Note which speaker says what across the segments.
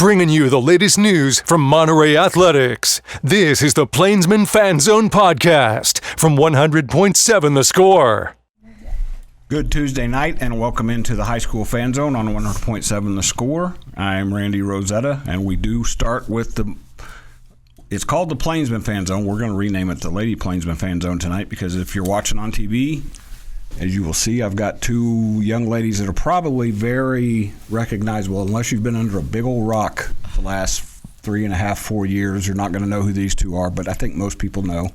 Speaker 1: bringing you the latest news from Monterey Athletics. This is the Plainsman Fan Zone podcast from 100.7 The Score.
Speaker 2: Good Tuesday night, and welcome into the High School Fan Zone on 100.7 The Score. I'm Randy Rosetta, and we do start with it's called the Plainsman Fan Zone. We're going to rename it the Lady Plainsman Fan Zone tonight because if you're watching on TV, as you will see, I've got two young ladies that are probably very recognizable. Unless you've been under a big old rock the last 3.5, 4 years, you're not going to know who these two are, but I think most people know.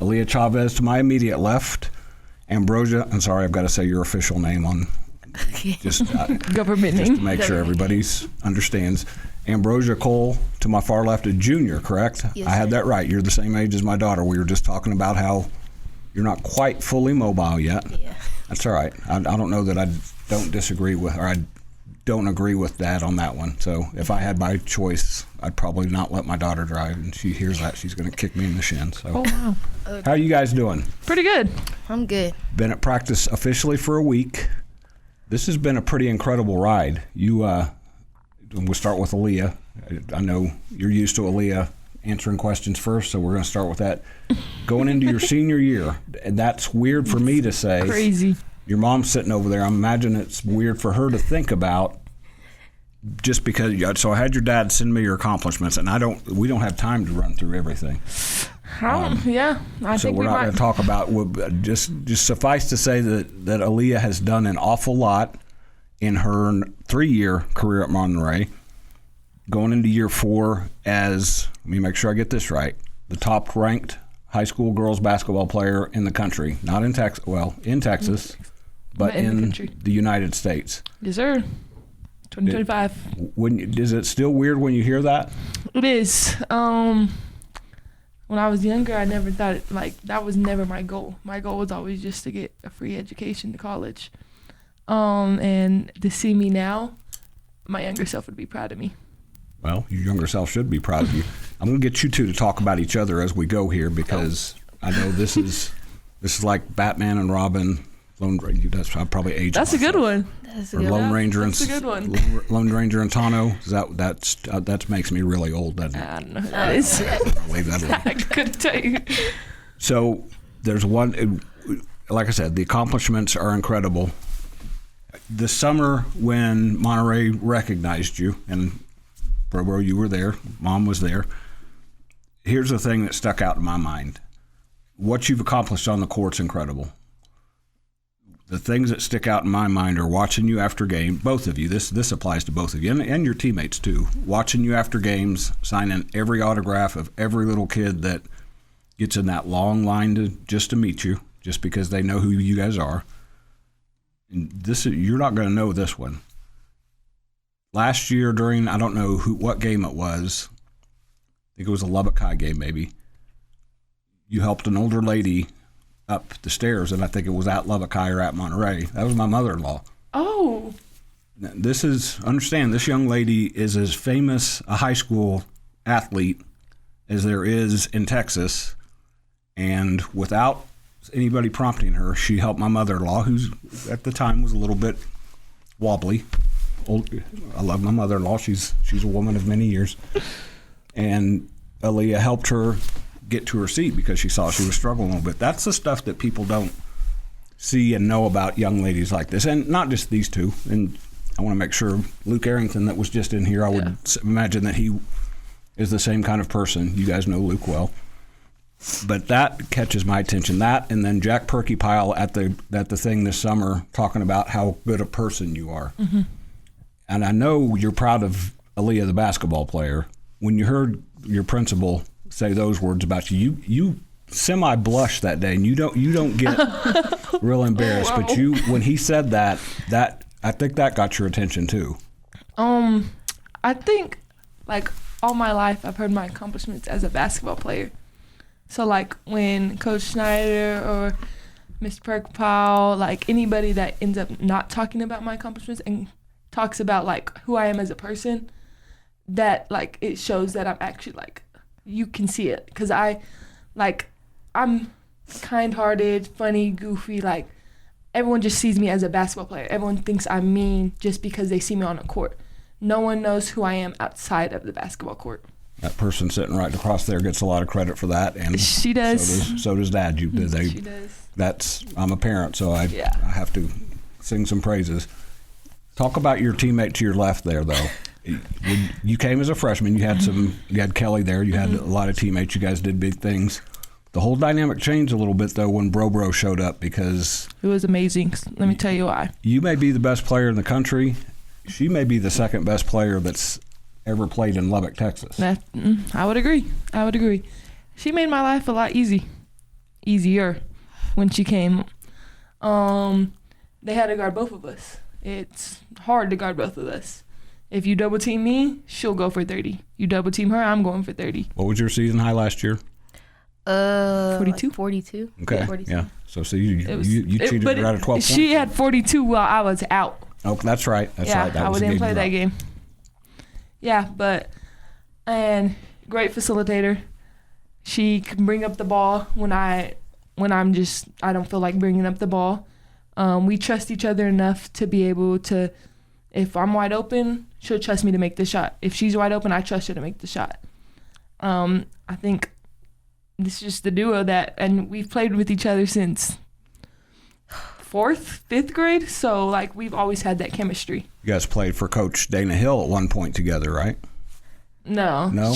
Speaker 2: Aaliyah Chavez to my immediate left. Ambrosia, I'm sorry, I've got to say your official name on just
Speaker 3: government name.
Speaker 2: Just to make sure everybody's understands. Ambrosia Cole to my far left, a junior, correct?
Speaker 4: Yes,
Speaker 2: I had that right. You're the same age as my daughter. We were just talking about how you're not quite fully mobile yet.
Speaker 4: Yeah.
Speaker 2: That's all right. I don't know that I don't disagree with, or I don't agree with Dad on that one. So if I had my choice, I'd probably not let my daughter drive. And she hears that, she's going to kick me in the shin. So,
Speaker 3: Oh, wow.
Speaker 2: How are you guys doing?
Speaker 3: Pretty good.
Speaker 4: I'm good.
Speaker 2: Been at practice officially for a week. This has been a pretty incredible ride. We'll start with Aaliyah. I know you're used to Aaliyah answering questions first, so we're going to start with that. Going into your senior year, and that's weird for me to say.
Speaker 3: Crazy.
Speaker 2: Your mom's sitting over there. I imagine it's weird for her to think about just because. So I had your dad send me your accomplishments, and we don't have time to run through everything.
Speaker 3: I
Speaker 2: So
Speaker 3: think
Speaker 2: we're not going to talk about. Just suffice to say that Aaliyah has done an awful lot in her 3-year career at Monterey. Going into year 4 as, let me make sure I get this right, the top-ranked high school girls basketball player in the country. Not in Texas, in Texas, but in the United States.
Speaker 3: Yes, sir. 2025.
Speaker 2: Is it still weird when you hear that?
Speaker 3: It is. When I was younger, I never thought that was never my goal. My goal was always just to get a free education to college. And to see me now, my younger self would be proud of me.
Speaker 2: Well, your younger self should be proud of you. I'm going to get you two to talk about each other as we go here because I know this is like Batman and Robin, Lone Ranger. That's I'll probably age.
Speaker 3: That's myself. A good one.
Speaker 4: That's a
Speaker 2: or
Speaker 4: good
Speaker 2: Lone
Speaker 4: one.
Speaker 2: Ranger
Speaker 3: That's a good one.
Speaker 2: Lone Ranger and Tano. That makes me really old. Doesn't it?
Speaker 3: I don't know who that is.
Speaker 2: Leave that alone.
Speaker 3: I couldn't tell you.
Speaker 2: So there's one. Like I said, the accomplishments are incredible. The summer when Monterey recognized you, and Bro, you were there, Mom was there. Here's the thing that stuck out in my mind. What you've accomplished on the court's incredible. The things that stick out in my mind are watching you after game, both of you, this applies to both of you, and your teammates too, watching you after games, signing every autograph of every little kid that gets in that long line just to meet you, just because they know who you guys are. And you're not going to know this one. Last year during, I don't know what game it was, I think it was a Lubbock High game maybe, you helped an older lady up the stairs, and I think it was at Lubbock High or at Monterey. That was my mother-in-law.
Speaker 3: Oh.
Speaker 2: Understand, this young lady is as famous a high school athlete as there is in Texas, and without anybody prompting her, she helped my mother-in-law, who's at the time was a little bit wobbly. I love my mother-in-law. She's a woman of many years. And Aaliyah helped her get to her seat because she saw she was struggling a little bit. That's the stuff that people don't see and know about young ladies like this. And not just these two. And I want to make sure Luke Arrington that was just in here, I would imagine that he is the same kind of person. You guys know Luke well. But that catches my attention. That and then Jack Perkypile at the thing this summer talking about how good a person you are. Mm-hmm. And I know you're proud of Aaliyah, the basketball player. When you heard your principal say those words about you, you semi-blushed that day, and you don't get real embarrassed.
Speaker 3: Wow.
Speaker 2: But when he said that I think that got your attention too.
Speaker 3: I think all my life I've heard my accomplishments as a basketball player. So when Coach Schneider or Mr. Perkypile, anybody that ends up not talking about my accomplishments and talks about who I am as a person, that it shows that I'm actually you can see it, because I'm kind-hearted, funny, goofy, everyone just sees me as a basketball player. Everyone thinks I'm mean just because they see me on the court. no one knows who I am outside of the basketball court.
Speaker 2: That person sitting right across there gets a lot of credit for that, and
Speaker 3: She does.
Speaker 2: So does Dad.
Speaker 3: She does.
Speaker 2: I'm a parent, so I have to sing some praises. Talk about your teammate to your left there, though. When you came as a freshman. You had Kelly there. You had a lot of teammates. You guys did big things. The whole dynamic changed a little bit, though, when Bro showed up, because
Speaker 3: it was amazing. Let me tell you why.
Speaker 2: You may be the best player in the country. She may be the second best player that's ever played in Lubbock, Texas.
Speaker 3: I would agree. She made my life a lot easier when she came. They had to guard both of us. It's hard to guard both of us. If you double team me, she'll go for 30. You double team her, I'm going for 30.
Speaker 2: What was your season high last year?
Speaker 3: 42.
Speaker 4: 42.
Speaker 2: Okay.
Speaker 4: 42.
Speaker 2: Yeah. So you cheated her out of 12 points.
Speaker 3: She had 42 while I was out.
Speaker 2: Oh, that's right. That's right.
Speaker 3: I didn't play that game. Yeah, and great facilitator. She can bring up the ball when I don't feel like bringing up the ball. We trust each other enough to be able to, if I'm wide open, she'll trust me to make the shot. If she's wide open, I trust her to make the shot. I think this is just the duo and we've played with each other since 4th, 5th grade. So we've always had that chemistry.
Speaker 2: You guys played for Coach Dana Hill at one point together, right?
Speaker 3: No.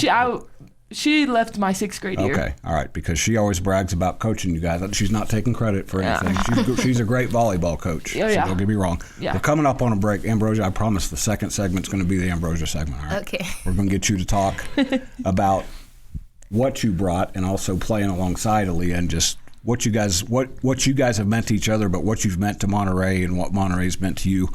Speaker 3: She left my 6th grade year.
Speaker 2: Okay, all right, because she always brags about coaching you guys. She's not taking credit for anything. She's a great volleyball coach.
Speaker 3: Oh, yeah.
Speaker 2: So don't get me wrong.
Speaker 3: Yeah.
Speaker 2: We're coming up on a break. Ambrosia, I promise the second segment's going to be the Ambrosia segment, all right?
Speaker 4: Okay.
Speaker 2: We're going to get you to talk about what you brought and also playing alongside Aaliyah and just what you guys have meant to each other, but what you've meant to Monterey and what Monterey's meant to you.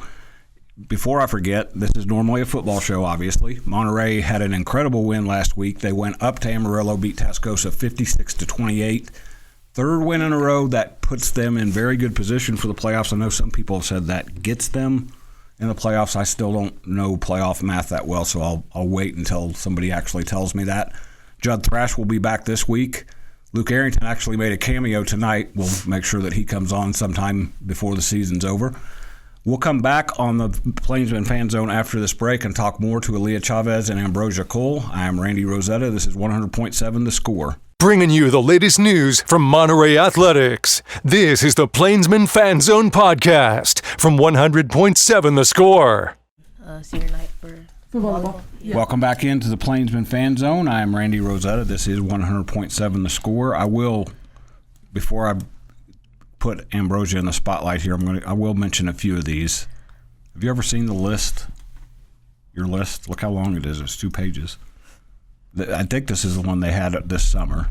Speaker 2: Before I forget, this is normally a football show, obviously. Monterey had an incredible win last week. They went up to Amarillo, beat Tascosa 56-28. Third win in a row. That puts them in very good position for the playoffs. I know some people have said that gets them in the playoffs. I still don't know playoff math that well, so I'll wait until somebody actually tells me that. Judd Thrash will be back this week. Luke Arrington actually made a cameo tonight. We'll make sure that he comes on sometime before the season's over. We'll come back on the Plainsman Fan Zone after this break and talk more to Aaliyah Chavez and Ambrosia Cole. I am Randy Rosetta. This is 100.7 The Score.
Speaker 1: Bringing you the latest news from Monterey Athletics. This is the Plainsman Fan Zone podcast from 100.7 The Score.
Speaker 4: Senior night for volleyball.
Speaker 3: Yeah.
Speaker 2: Welcome back into the Plainsman Fan Zone. I am Randy Rosetta. This is 100.7 The Score. I will, before I put Ambrosia in the spotlight here, I will mention a few of these. Have you ever seen the list? Your list? Look how long it is. It's 2 pages. I think this is the one they had this summer.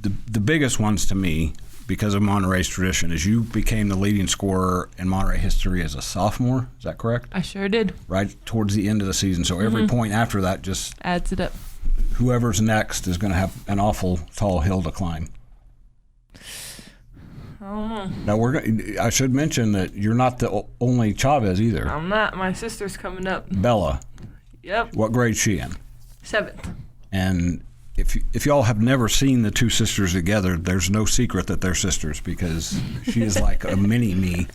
Speaker 2: The biggest ones to me, because of Monterey's tradition, is you became the leading scorer in Monterey history as a sophomore. Is that correct?
Speaker 3: I sure did.
Speaker 2: Right towards the end of the season. So every point after that just
Speaker 3: adds it up.
Speaker 2: Whoever's next is going to have an awful tall hill to climb. Now I should mention that you're not the only Chavez either.
Speaker 3: I'm not. My sister's coming up.
Speaker 2: Bella.
Speaker 3: Yep.
Speaker 2: What grade's she in?
Speaker 3: 7th.
Speaker 2: And if y'all have never seen the two sisters together, there's no secret that they're sisters, because she is like a mini me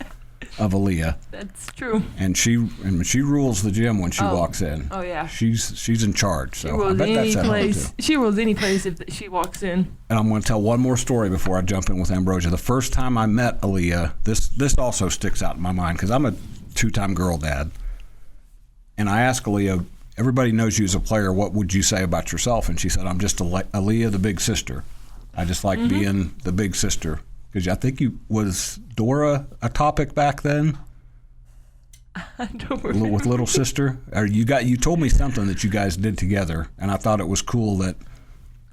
Speaker 2: of Aaliyah.
Speaker 3: That's true.
Speaker 2: And she rules the gym when she walks in.
Speaker 3: Oh yeah.
Speaker 2: She's in charge. So
Speaker 3: she rules
Speaker 2: I bet
Speaker 3: any
Speaker 2: that's
Speaker 3: place. She rules any place if she walks in.
Speaker 2: And I'm going to tell one more story before I jump in with Ambrosia. The first time I met Aaliyah, this also sticks out in my mind because I'm a 2-time girl dad. And I asked Aaliyah, everybody knows you as a player, what would you say about yourself? And she said, I'm just Aaliyah, the big sister. I just like being the big sister. Because I think was Dora a topic back then?
Speaker 3: I don't remember.
Speaker 2: With little sister? Or you told me something that you guys did together, and I thought it was cool that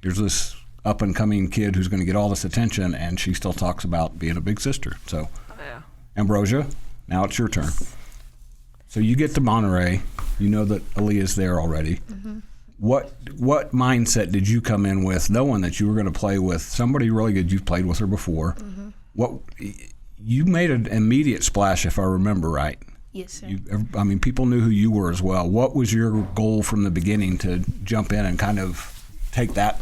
Speaker 2: there's this up-and-coming kid who's going to get all this attention, and she still talks about being a big sister. So,
Speaker 3: yeah.
Speaker 2: Ambrosia, now it's your turn. So you get to Monterey. You know that Aaliyah's there already. Mm-hmm. What mindset did you come in with, knowing that you were going to play with somebody really good? You've played with her before. Mm-hmm. You made an immediate splash, if I remember right.
Speaker 4: Yes, sir.
Speaker 2: People knew who you were as well. What was your goal from the beginning to jump in and kind of take the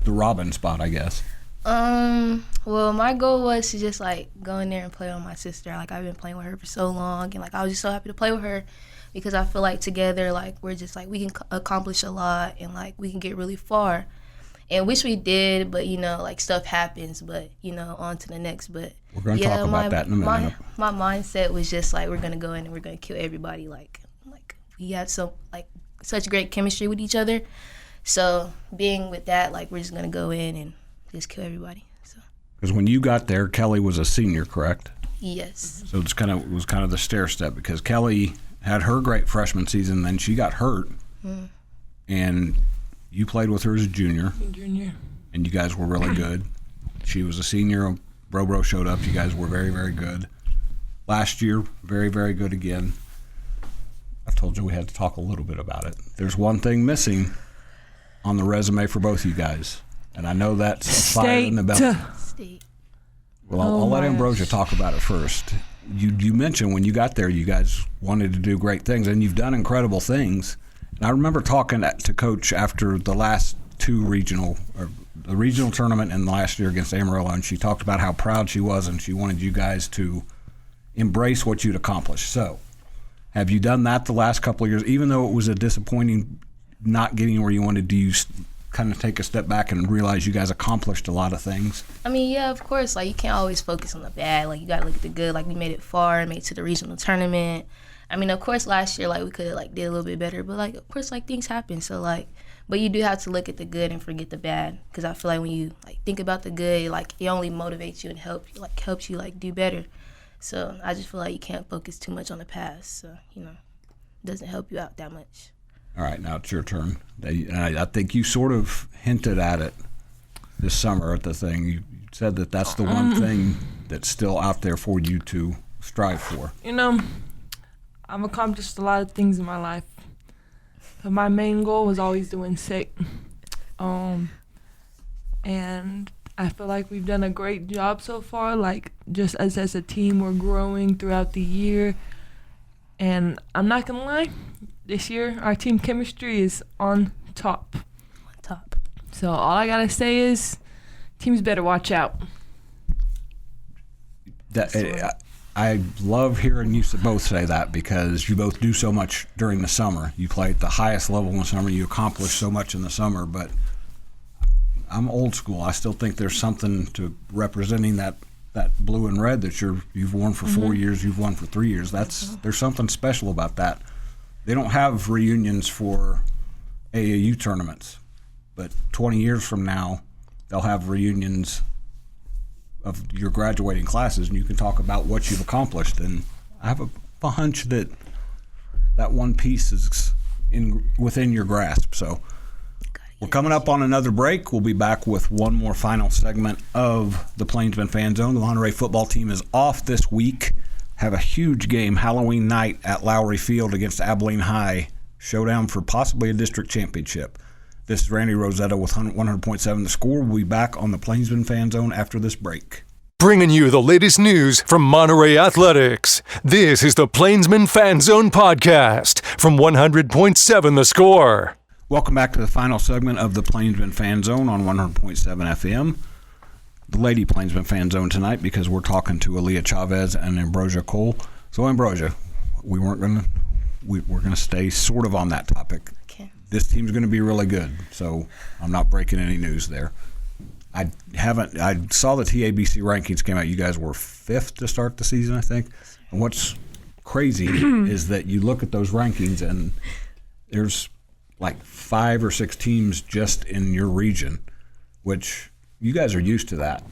Speaker 2: Robin spot, I guess?
Speaker 4: Well, my goal was to just go in there and play with my sister. I've been playing with her for so long, and I was just so happy to play with her. because I feel like together, like, we're just, like, we can accomplish a lot and, like, we can get really far. And wish we did, but, like, stuff happens, but, on to the next. But
Speaker 2: we're going to talk about that in a minute.
Speaker 4: My mindset was just, like, we're going to go in and we're going to kill everybody. Like we had such great chemistry with each other. So being with that, like, we're just going to go in and just kill everybody. So.
Speaker 2: Because when you got there, Kelly was a senior, correct?
Speaker 4: Yes.
Speaker 2: So it was kind of the stair step, because Kelly had her great freshman season, then she got hurt, and you played with her as a junior. And you guys were really good. She was a senior. Bro showed up. You guys were very, very good. Last year, very, very good again. I told you we had to talk a little bit about it. There's one thing missing on the resume for both you guys, and I know that's a fire in the belly.
Speaker 4: State.
Speaker 2: Well, I'll let Ambrosia talk about it first. You mentioned when you got there, you guys wanted to do great things, and you've done incredible things. And I remember talking to Coach after the last two the regional tournament and last year against Amarillo, and she talked about how proud she was, and she wanted you guys to embrace what you'd accomplished. So, have you done that the last couple of years? Even though it was a disappointing not getting where you wanted, do you kind of take a step back and realize you guys accomplished a lot of things?
Speaker 4: I mean, yeah, of course. Like, you can't always focus on the bad. Like, you got to look at the good. Like, we made it far, made it to the regional tournament. I mean, of course, last year, like, we could have, like, did a little bit better. But, like, of course, like, things happen. So, like, but you do have to look at the good and forget the bad. Because I feel like when you, like, think about the good, like, it only motivates you and helps you, like, do better. So I just feel like you can't focus too much on the past. So, it doesn't help you out that much.
Speaker 2: All right, now it's your turn. I think you sort of hinted at it this summer at the thing. You said that that's the one thing that's still out there for you to strive for.
Speaker 3: I've accomplished a lot of things in my life, but my main goal was always to win state. And I feel like we've done a great job so far. Like, just as a team, we're growing throughout the year. And I'm not going to lie, this year our team chemistry is on top. So all I got to say is teams better watch out.
Speaker 2: I love hearing you both say that, because you both do so much during the summer. You play at the highest level in the summer. You accomplish so much in the summer, but I'm old school. I still think there's something to representing that blue and red that you've worn for 4 years, you've won for 3 years. There's something special about that. They don't have reunions for AAU tournaments, but 20 years from now, they'll have reunions of your graduating classes, and you can talk about what you've accomplished. And I have a hunch that one piece is within your grasp. So we're coming up on another break. We'll be back with one more final segment of the Plainsman Fan Zone. The Monterey football team is off this week. Have a huge game Halloween night at Lowry Field against Abilene High. Showdown for possibly a district championship. This is Randy Rosetta with 100.7 The Score. We'll be back on the Plainsman Fan Zone after this break.
Speaker 1: Bringing you the latest news from Monterey Athletics. This is the Plainsman Fan Zone podcast from 100.7 The Score.
Speaker 2: Welcome back to the final segment of the Plainsman Fan Zone on 100.7 FM. The Lady Plainsman Fan Zone tonight, because we're talking to Aaliyah Chavez and Ambrosia Cole. So Ambrosia, we're going to stay sort of on that topic.
Speaker 4: Okay.
Speaker 2: This team's going to be really good, so I'm not breaking any news there. I saw the TABC rankings came out. You guys were 5th to start the season, I think. And what's crazy is that you look at those rankings and there's like 5 or 6 teams just in your region, which you guys are used to that.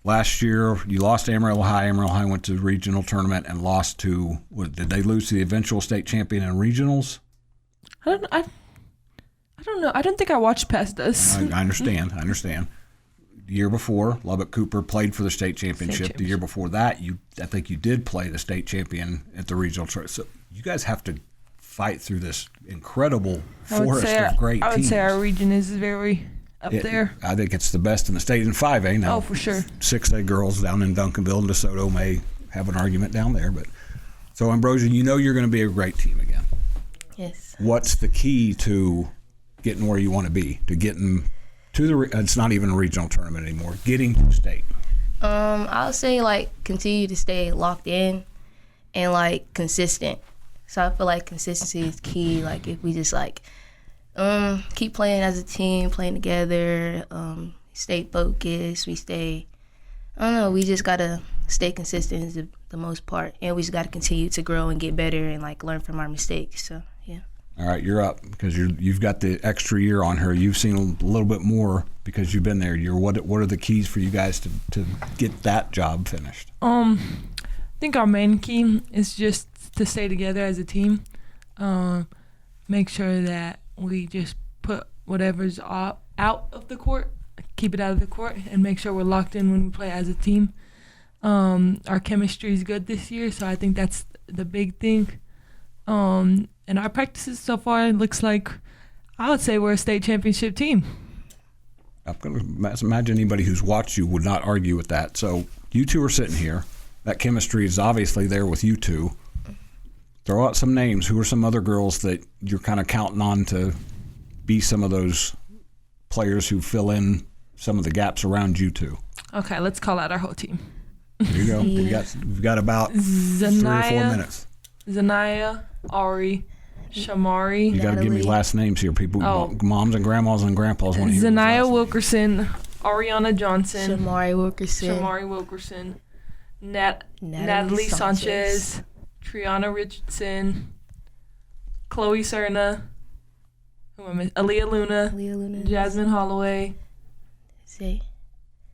Speaker 2: Last year, you lost to Amarillo High. Amarillo High went to the regional tournament and lost to, did they lose to the eventual state champion in regionals?
Speaker 3: I don't know. I don't think I watched past this.
Speaker 2: I understand. The year before, Lubbock Cooper played for the state championship. The year before that, I think you did play the state champion at the regional tournament. So you guys have to fight through this incredible forest of great teams.
Speaker 3: I would say our region is very up there.
Speaker 2: I think it's the best in the state in 5A now.
Speaker 3: Oh, for sure.
Speaker 2: 6A girls down in Duncanville and DeSoto may have an argument down there. But so, Ambrosia, you're going to be a great team again.
Speaker 4: Yes.
Speaker 2: What's the key to getting where you want to be, to getting to it's not even a regional tournament anymore, getting to state?
Speaker 4: I'll say, like, continue to stay locked in and, like, consistent. So I feel like consistency is key. Like if we just like keep playing as a team, playing together, stay focused, we just gotta stay consistent is the most part, and we just gotta continue to grow and get better and like learn from our mistakes. So yeah.
Speaker 2: All right, you're up because you've got the extra year on her. You've seen a little bit more because you've been there. What are the keys for you guys to get that job finished?
Speaker 3: I think our main key is just to stay together as a team. Make sure that we just put whatever's out of the court, keep it out of the court, and make sure we're locked in when we play as a team. Our chemistry is good this year, so I think that's the big thing. And our practices so far, it looks like, I would say we're a state championship team.
Speaker 2: I'm going to imagine anybody who's watched you would not argue with that. So you two are sitting here. That chemistry is obviously there with you two. Throw out some names. Who are some other girls that you're kind of counting on to be some of those players who fill in some of the gaps around you two?
Speaker 3: Okay, let's call out our whole team.
Speaker 2: There you go. We've got about 3 or 4 minutes.
Speaker 3: Zanaya, Ari, Shamari.
Speaker 2: You got to give me last names here, people. Moms and grandmas and grandpas want to hear.
Speaker 3: Zanaya Wilkerson, Ariana Johnson,
Speaker 4: Shamari
Speaker 3: Wilkerson, Natalie Sanchez, Triana Richardson, Chloe Serna, Aaliyah Luna, Jasmine Holloway. I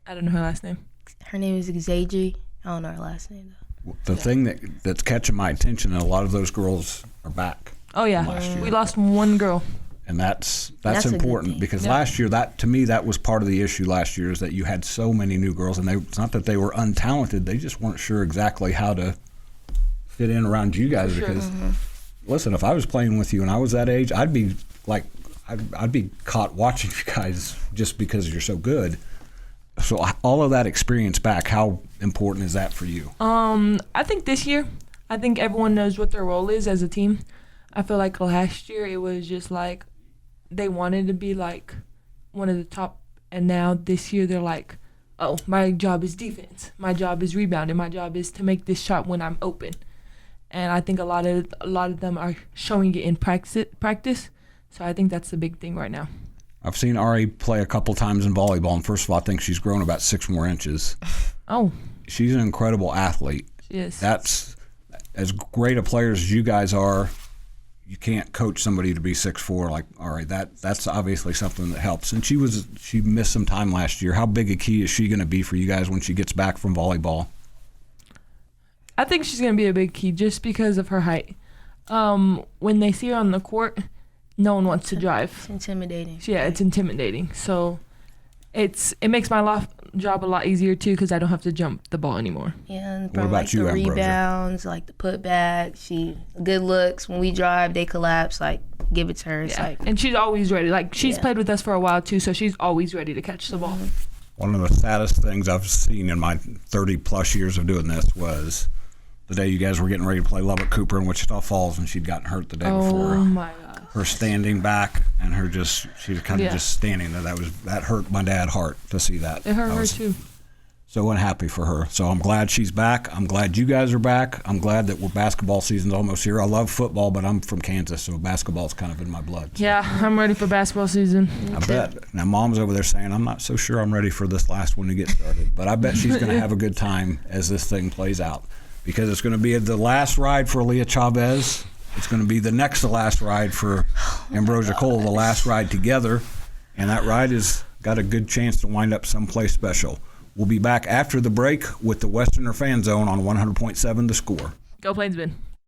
Speaker 3: don't know her last name.
Speaker 4: Her name is Xadri. I don't know her last name though.
Speaker 2: The thing that's catching my attention, and a lot of those girls are back.
Speaker 3: Oh yeah, we lost one girl,
Speaker 2: and that's important because last year, that to me, that was part of the issue last year, is that you had so many new girls, and it's not that they were untalented, they just weren't sure exactly how to fit in around you guys. Because listen, if I was playing with you and I was that age, I'd be caught watching you guys just because you're so good. So all of that experience back, how important is that for you?
Speaker 3: I think this year, I think everyone knows what their role is as a team. I feel like last year it was just like they wanted to be like one of the top, and now this year they're like, oh, my job is defense, my job is rebounding, my job is to make this shot when I'm open. And I think a lot of them are showing it in practice. So I think that's the big thing right now.
Speaker 2: I've seen Ari play a couple times in volleyball, and first of all, I think she's grown about 6 more inches.
Speaker 3: Oh. She's
Speaker 2: an incredible athlete.
Speaker 3: She is.
Speaker 2: That's as great a player as you guys are. You can't coach somebody to be 6'4". Like, all right, that's obviously something that helps. And she missed some time last year. How big a key is she going to be for you guys when she gets back from volleyball?
Speaker 3: I think she's going to be a big key just because of her height. When they see her on the court, no one wants to drive.
Speaker 4: It's intimidating.
Speaker 3: Yeah, it's intimidating. So it makes my job a lot easier too because I don't have to jump the ball anymore.
Speaker 4: Yeah, and from like the rebounds, like the putback, she good looks. When we drive, they collapse. Like give it to her. It's like,
Speaker 3: and she's always ready. Like she's played with us for a while too, so she's always ready to catch the ball.
Speaker 2: One of the saddest things I've seen in my 30 plus years of doing this was the day you guys were getting ready to play Lubbock Cooper in Wichita Falls, and she'd gotten hurt the day before.
Speaker 3: Oh my gosh.
Speaker 2: Her standing back and she was kind of just standing there. That hurt my dad's heart to see that.
Speaker 3: It hurt her too.
Speaker 2: So unhappy for her. So I'm glad she's back. I'm glad you guys are back. I'm glad that basketball season's almost here. I love football, but I'm from Kansas, so basketball's kind of in my blood. So.
Speaker 3: Yeah, I'm ready for basketball season.
Speaker 2: I bet. Now, Mom's over there saying, I'm not so sure I'm ready for this last one to get started. But I bet she's going to have a good time as this thing plays out because it's going to be the last ride for Aaliyah Chavez. It's going to be the next to last ride for Ambrosia Cole, the last ride together. And that ride has got a good chance to wind up someplace special. We'll be back after the break with the Westerner Fan Zone on 100.7 The Score.
Speaker 3: Go Plainsman.